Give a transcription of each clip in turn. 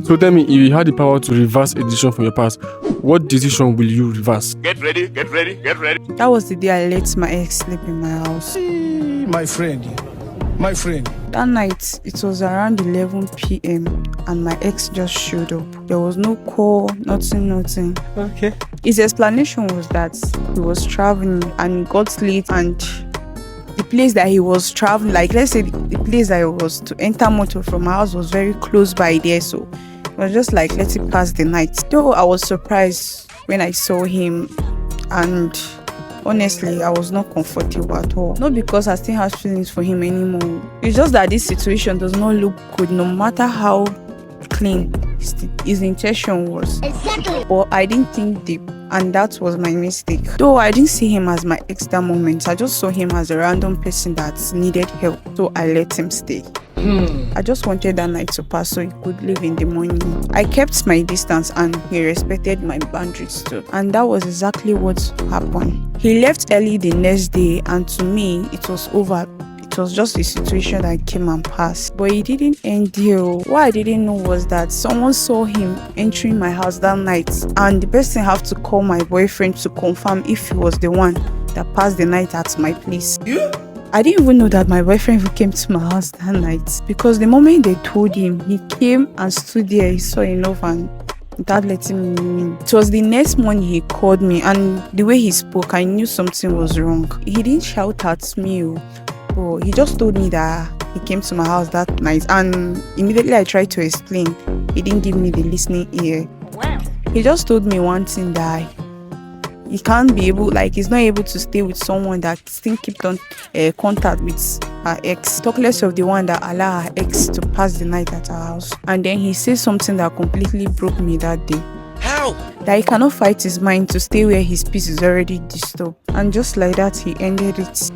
So tell me, if you had the power to reverse a decision from your past, what decision will you reverse? Get ready, get ready, get ready. That was the day I let my ex sleep in my house. My friend. That night, it was around 11 p.m. and my ex just showed up. There was no call, nothing. Okay. His explanation was that he was traveling and got late, and the place that he was traveling, like let's say the place that he was to enter motor from my house was very close by there, so it was just like let it pass the night. Though I was surprised when I saw him, and honestly, I was not comfortable at all. Not because I still have feelings for him anymore. It's just that this situation does not look good, no matter how clean his intention was. Exactly. But I didn't think deep, and that was my mistake. Though I didn't see him as my ex that moment, I just saw him as a random person that needed help, so I let him stay. I just wanted that night to pass so he could leave in the morning. I kept my distance and he respected my boundaries too. And that was exactly what happened. He left early the next day, and to me, it was over. It was just a situation that came and passed. But it didn't end there. What I didn't know was that someone saw him entering my house that night, and the person had to call my boyfriend to confirm if he was the one that passed the night at my place. I didn't even know that my boyfriend even came to my house that night, because the moment they told him, he came and stood there. He saw enough and without letting me in. It was the next morning he called me, and the way he spoke, I knew something was wrong. He didn't shout at me, but he just told me that he came to my house that night, and immediately I tried to explain. He didn't give me the listening ear. Wow. He just told me one thing, that he can't be able, like he's not able to stay with someone that still keep on contact with her ex. Talk less of the one that allowed her ex to pass the night at her house. And then he said something that completely broke me that day. How? That he cannot fight his mind to stay where his peace is already disturbed. And just like that, he ended it.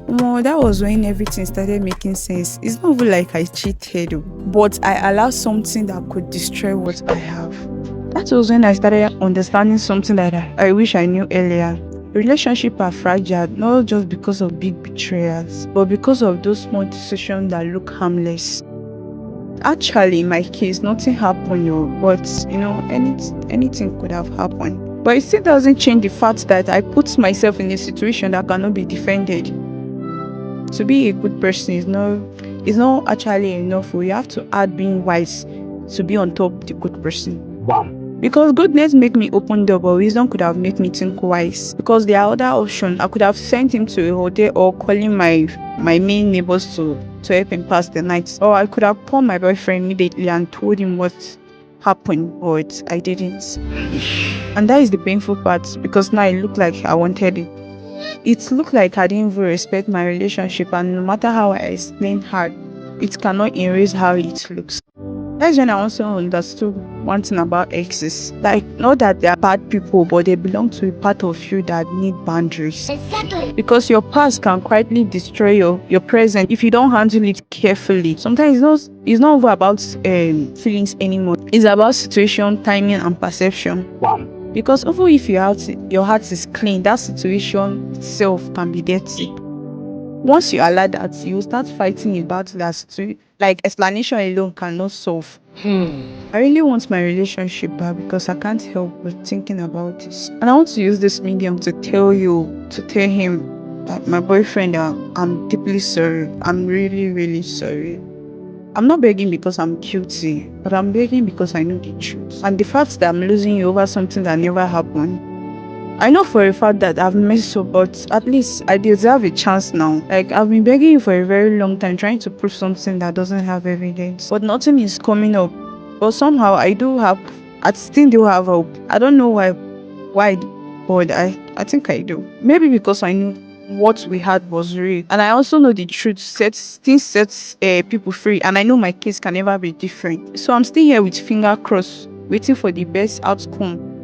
Well, that was when everything started making sense. It's not even like I cheated, but I allowed something that could destroy what I have. That was when I started understanding something that I wish I knew earlier. Relationships are fragile, not just because of big betrayals, but because of those small decisions that look harmless. Actually, in my case, nothing happened, but anything could have happened. But it still doesn't change the fact that I put myself in a situation that cannot be defended. To be a good person is not actually enough. You have to add being wise to be on top of the good person. Wow. Because goodness make me open door, but wisdom could have made me think wise. Because there are other options. I could have sent him to a hotel or calling my main neighbors to help him pass the night. Or I could have called my boyfriend immediately and told him what happened, but I didn't. And that is the painful part, because now it looked like I wanted it. It looked like I didn't even respect my relationship, and no matter how I explain hard, it cannot erase how it looks. That's when I also understood one thing about exes. Like, not that they are bad people, but they belong to a part of you that need boundaries. Exactly. Because your past can quietly destroy your present if you don't handle it carefully. Sometimes it's not over about feelings anymore. It's about situation, timing, and perception. Wow. Because even if your heart is clean, that situation itself can be dirty. Once you allow that, you will start fighting about that situation. Like, explanation alone cannot solve. I really want my relationship back, because I can't help but thinking about this. And I want to use this medium to tell him that my boyfriend, I'm deeply sorry. I'm really, really sorry. I'm not begging because I'm guilty, but I'm begging because I know the truth. And the fact that I'm losing you over something that never happened, I know for a fact that I've messed up, but at least I deserve a chance now. Like, I've been begging you for a very long time, trying to prove something that doesn't have evidence, but nothing is coming up. But somehow I still do have hope. I don't know why, but I think I do. Maybe because I knew what we had was real, and I also know the truth sets people free, and I know my case can never be different. So I'm still here with finger crossed, waiting for the best outcome.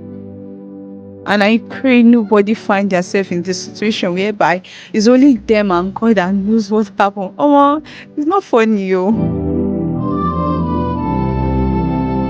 And I pray nobody find themselves in this situation whereby it's only them and God that knows what happened. Oh, it's not funny, yo.